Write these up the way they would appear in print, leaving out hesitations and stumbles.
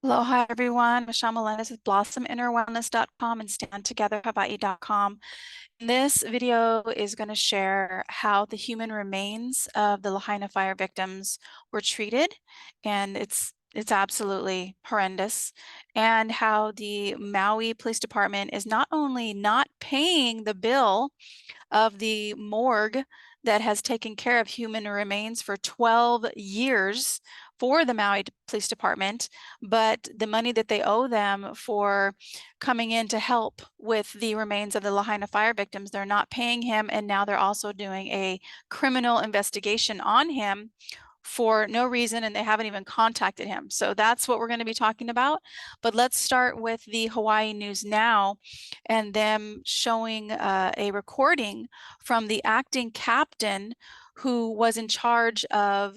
Aloha, everyone. Michelle Melendez with blossominnerwellness.com and standtogetherhawaii.com. This video is going to share how the human remains of the Lahaina fire victims were treated, and it's absolutely horrendous, and how the Maui Police Department is not only not paying the bill of the morgue that has taken care of human remains for 12 years for the Maui Police Department, but the money that they owe them for coming in to help with the remains of the Lahaina fire victims, they're not paying him, and now they're also doing a criminal investigation on him for no reason, and they haven't even contacted him. So that's what we're going to be talking about. But let's start with the Hawaii News Now and them showing a recording from the acting captain who was in charge of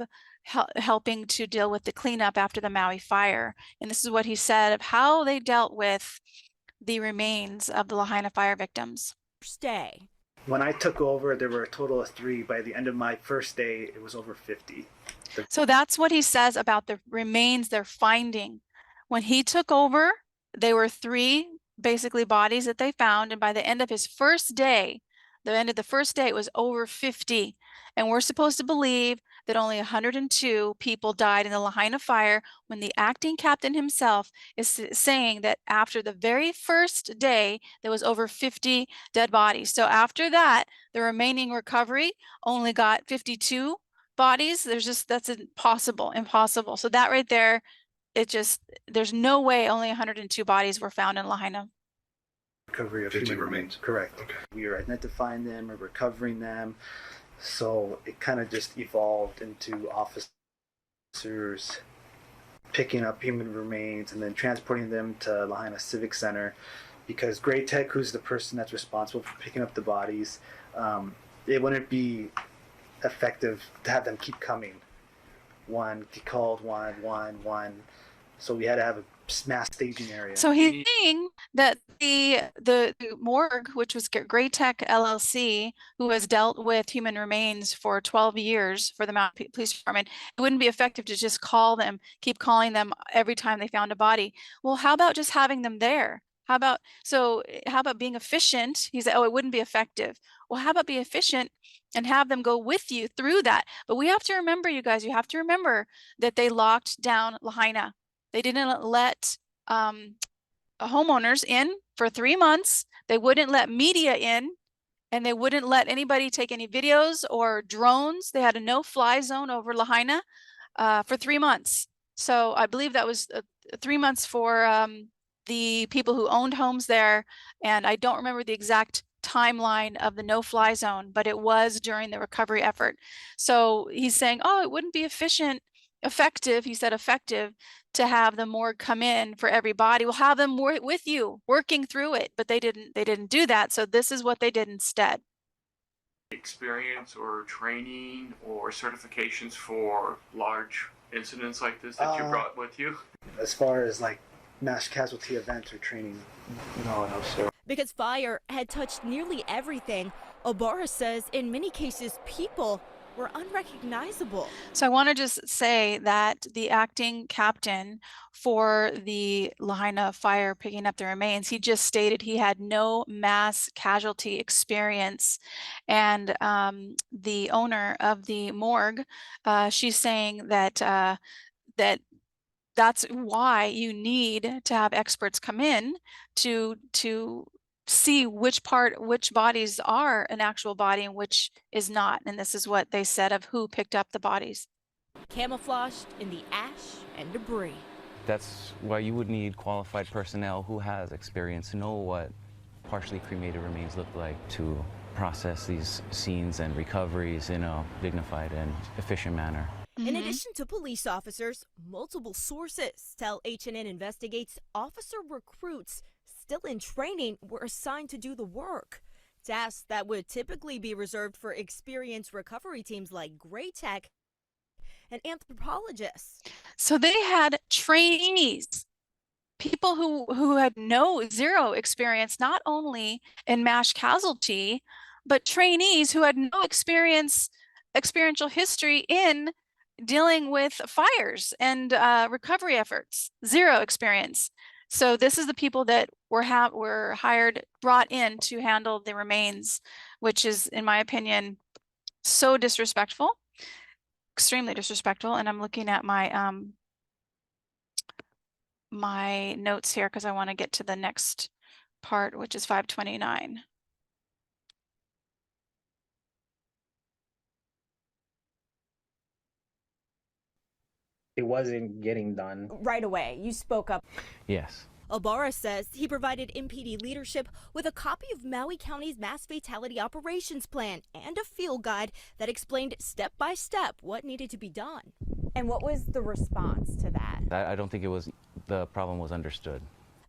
helping to deal with the cleanup after the Maui fire. And this is what he said of how they dealt with the remains of the Lahaina fire victims. Stay. When I took over, there were a total of 3. By the end of my first day, it was over 50. So that's what he says about the remains they're finding. When he took over, there were 3 basically bodies that they found, and by the end of his first day, it was over 50. And we're supposed to believe that only 102 people died in the Lahaina fire, when the acting captain himself is saying that after the very first day, there was over 50 dead bodies. So after that, the remaining recovery only got 52 bodies. That's impossible. So that right there, there's no way only 102 bodies were found in Lahaina. Recovery of 50 human remains. Correct. Okay. We are identifying them or recovering them. So it kind of just evolved into officers picking up human remains and then transporting them to Lahaina Civic Center, because Gray Tech, who's the person that's responsible for picking up the bodies, it wouldn't be effective to have them keep coming. One called one. So we had to have a mass staging area. So he's saying that the morgue, which was Gray Tech LLC, who has dealt with human remains for 12 years for the Maui Police Department, it wouldn't be effective to just keep calling them every time they found a body. Well, how about just having them there? How about being efficient? He said, oh, it wouldn't be effective. Well, how about be efficient and have them go with you through that? But we have to remember, you guys, you have to remember that they locked down Lahaina. They didn't let homeowners in for 3 months. They wouldn't let media in, and they wouldn't let anybody take any videos or drones. They had a no-fly zone over Lahaina for 3 months. So I believe that was 3 months for the people who owned homes there, and I don't remember the exact timeline of the no-fly zone, but it was during the recovery effort. So he's saying, oh, it wouldn't be effective, he said effective, to have the morgue come in for everybody. We'll have them with you, working through it, but they didn't do that. So this is what they did instead. Experience or training or certifications for large incidents like this that you brought with you? As far as like mass casualty events or training, no, sir. Because fire had touched nearly everything, Obara says in many cases people were unrecognizable. So I want to just say that the acting captain for the Lahaina fire picking up the remains, he just stated he had no mass casualty experience. And the owner of the morgue, she's saying that that's why you need to have experts come in to see which bodies are an actual body and which is not. And this is what they said of who picked up the bodies. Camouflaged in the ash and debris. That's why you would need qualified personnel who has experience to know what partially cremated remains look like to process these scenes and recoveries in a dignified and efficient manner. In addition to police officers, multiple sources tell HNN investigates officer recruits still in training were assigned to do the work. Tasks that would typically be reserved for experienced recovery teams like Gray Tech and anthropologists. So they had trainees, people who had zero experience, not only in mass casualty, but trainees who had no experiential history in dealing with fires and recovery efforts, zero experience. So this is the people that were hired, brought in to handle the remains, which is, in my opinion, so disrespectful, extremely disrespectful. And I'm looking at my my notes here because I want to get to the next part, which is 529. It wasn't getting done. Right away, you spoke up. Yes. Ibarra says he provided MPD leadership with a copy of Maui County's mass fatality operations plan and a field guide that explained step by step what needed to be done. And what was the response to that? I don't think the problem was understood.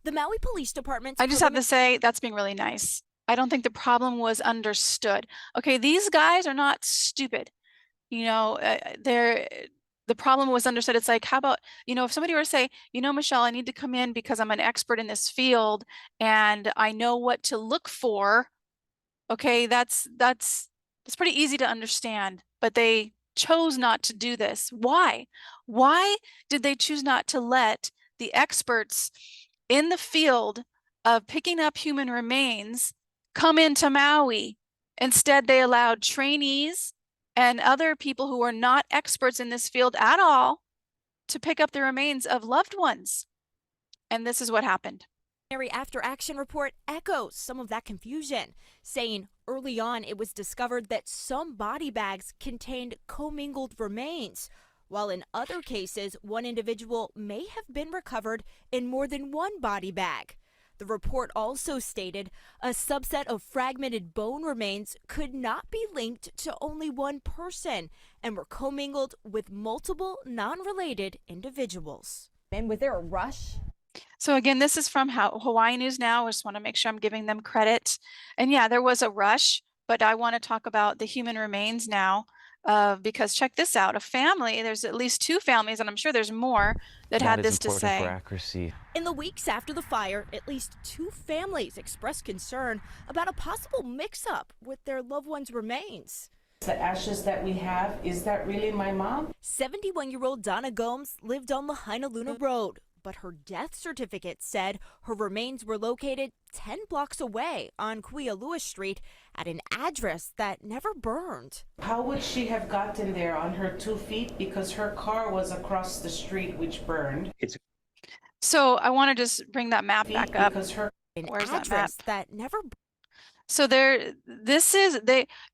The Maui Police Department. I just have to say that's being really nice. I don't think the problem was understood. Okay, these guys are not stupid. You know, the problem was understood. It's like, how about, you know, if somebody were to say, you know, Michelle, I need to come in because I'm an expert in this field and I know what to look for. Okay, that's pretty easy to understand, but they chose not to do this. Why? Why did they choose not to let the experts in the field of picking up human remains come into Maui? Instead, they allowed trainees and other people who are not experts in this field at all to pick up the remains of loved ones. And this is what happened. After action report echoes some of that confusion, saying early on it was discovered that some body bags contained commingled remains, while in other cases, one individual may have been recovered in more than one body bag. The report also stated a subset of fragmented bone remains could not be linked to only one person and were commingled with multiple non-related individuals. And was there a rush? So again, this is from Hawaii News Now. I just want to make sure I'm giving them credit. And yeah, there was a rush, but I want to talk about the human remains now. Because check this out, a family, there's at least 2 families, and I'm sure there's more that had this to say. For accuracy. In the weeks after the fire, at least 2 families expressed concern about a possible mix-up with their loved one's remains. The ashes that we have, is that really my mom? 71-year-old Donna Gomes lived on Lahaina Luna Road, but her death certificate said her remains were located 10 blocks away on Kuialua Street at an address that never burned. How would she have gotten there on her 2 feet? Because her car was across the street, which burned. So I want to just bring that map back up. Where's that map? That never. So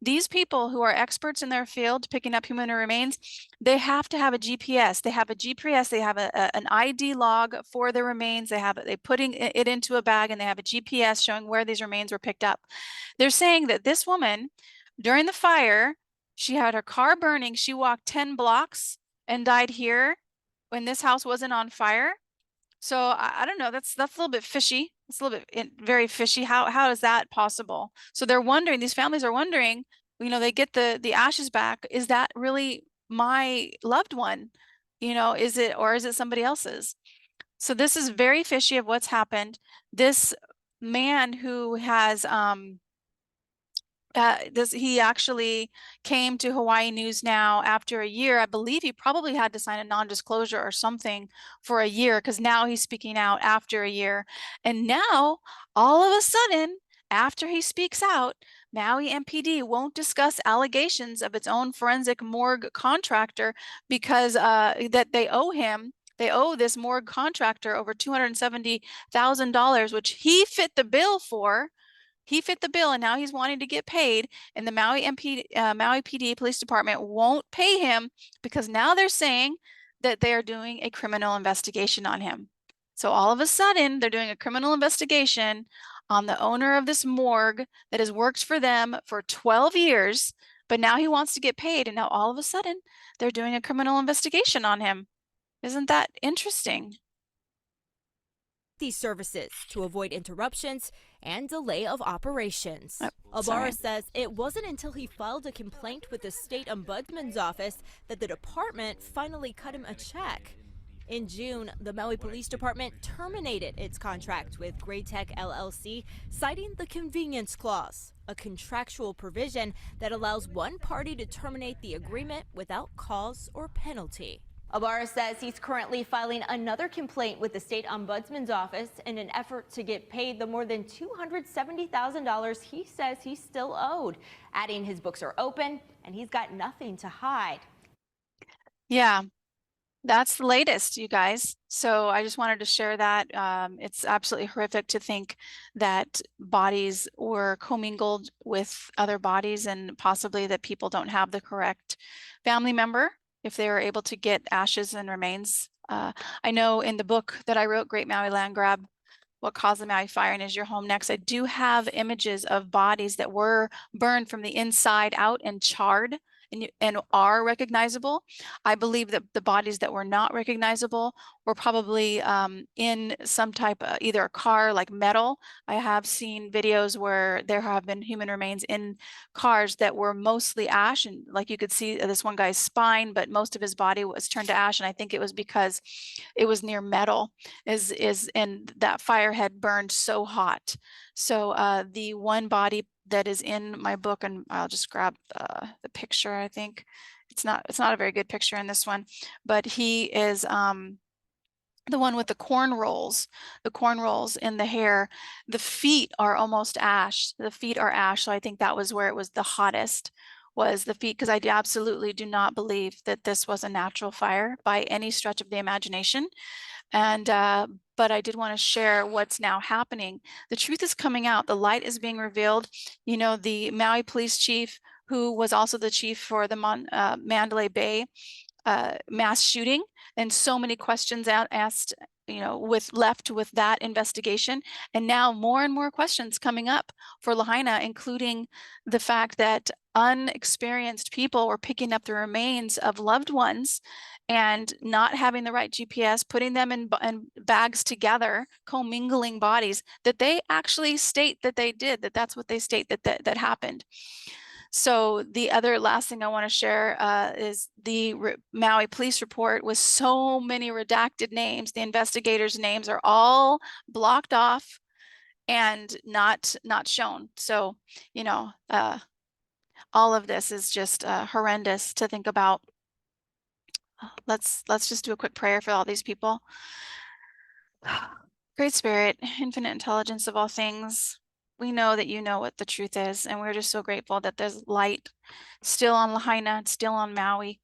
these people who are experts in their field picking up human remains, they have to have a GPS. They have a GPS. They have an ID log for the remains. They putting it into a bag, and they have a GPS showing where these remains were picked up. They're saying that this woman, during the fire, she had her car burning. She walked 10 blocks and died here when this house wasn't on fire. So I don't know. That's a little bit fishy. It's a little bit very fishy. How is that possible? So they're wondering. These families are wondering. You know, they get the ashes back. Is that really my loved one? You know, is it somebody else's? So this is very fishy of what's happened. This man who has he actually came to Hawaii News Now after a year. I believe he probably had to sign a non-disclosure or something for a year, because now he's speaking out after a year. And now, all of a sudden, after he speaks out, Maui MPD won't discuss allegations of its own forensic morgue contractor because that they owe this morgue contractor over $270,000, which he fit the bill for. He fit the bill, and now he's wanting to get paid, and the Maui PD Police Department won't pay him because now they're saying that they are doing a criminal investigation on him. So all of a sudden, they're doing a criminal investigation on the owner of this morgue that has worked for them for 12 years, but now he wants to get paid, and now all of a sudden, they're doing a criminal investigation on him. Isn't that interesting? These services to avoid interruptions and delay of operations. Ibarra says it wasn't until he filed a complaint with the state ombudsman's office that the department finally cut him a check. In June, the Maui Police Department terminated its contract with Great Tech LLC, citing the convenience clause, a contractual provision that allows one party to terminate the agreement without cause or penalty. Ibarra says he's currently filing another complaint with the state ombudsman's office in an effort to get paid the more than $270,000 he says he's still owed, adding his books are open and he's got nothing to hide. Yeah. That's the latest, you guys. So I just wanted to share that. It's absolutely horrific to think that bodies were commingled with other bodies, and possibly that people don't have the correct family member if they were able to get ashes and remains. I know in the book that I wrote, Great Maui Land Grab, What Caused the Maui Fire and Is Your Home Next, I do have images of bodies that were burned from the inside out and charred and are recognizable. I believe that the bodies that were not recognizable were probably in some type of either a car, like metal. I have seen videos where there have been human remains in cars that were mostly ash, and like you could see this one guy's spine, but most of his body was turned to ash, and I think it was because it was near metal, and that fire had burned so hot. So the one body that is in my book, and I'll just grab the picture. I think it's not a very good picture in this one, but he is the one with the corn rolls in the hair. The feet are almost ash. The feet are ash. So I think that was where it was the hottest, was the feet, because I absolutely do not believe that this was a natural fire by any stretch of the imagination. And but I did want to share what's now happening. The truth is coming out. The light is being revealed. You know, the Maui police chief, who was also the chief for the Mandalay Bay mass shooting, and so many questions asked, you know, left with that investigation, and now more and more questions coming up for Lahaina, including the fact that unexperienced people were picking up the remains of loved ones and not having the right GPS, putting them in bags together, commingling bodies that they actually state that they did, that's what they state that happened. So the other last thing I want to share is the Maui police report with so many redacted names. The investigators' names are all blocked off and not shown. So, you know, all of this is just horrendous to think about. Let's just do a quick prayer for all these people. Great Spirit, infinite intelligence of all things, we know that you know what the truth is, and we're just so grateful that there's light still on Lahaina, still on Maui.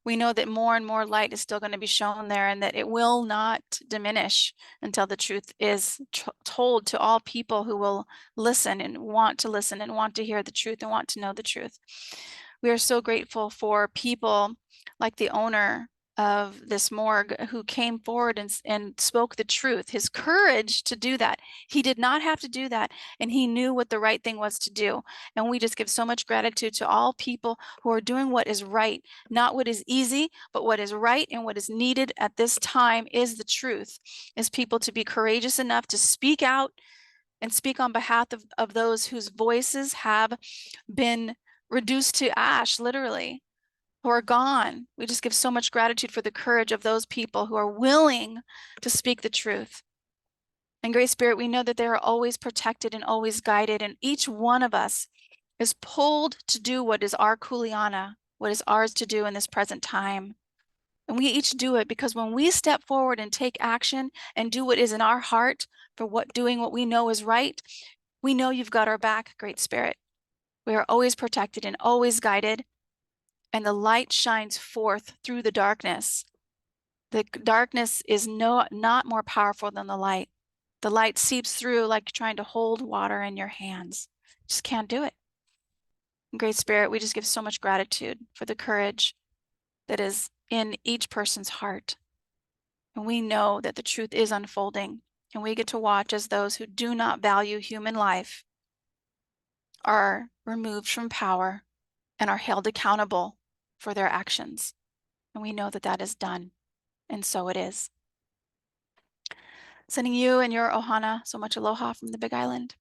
We know that more and more light is still going to be shown there, and that it will not diminish until the truth is told to all people who will listen and want to hear the truth and want to know the truth. We are so grateful for people like the owner of this morgue who came forward and spoke the truth, his courage to do that. He did not have to do that, and he knew what the right thing was to do. And we just give so much gratitude to all people who are doing what is right, not what is easy, but what is right, and what is needed at this time is the truth, is people to be courageous enough to speak out and speak on behalf of those whose voices have been reduced to ash, literally, who are gone. We just give so much gratitude for the courage of those people who are willing to speak the truth. And Great Spirit, we know that they are always protected and always guided, and each one of us is pulled to do what is our kuleana, what is ours to do in this present time. And we each do it because when we step forward and take action and do what is in our heart for doing what we know is right, we know you've got our back, Great Spirit. We are always protected and always guided, and the light shines forth through the darkness. The darkness is not more powerful than the light. The light seeps through like trying to hold water in your hands. Just can't do it. Great Spirit, we just give so much gratitude for the courage that is in each person's heart. And we know that the truth is unfolding, and we get to watch as those who do not value human life are removed from power and are held accountable for their actions. And we know that that is done, and so it is. Sending you and your ohana so much aloha from the Big Island.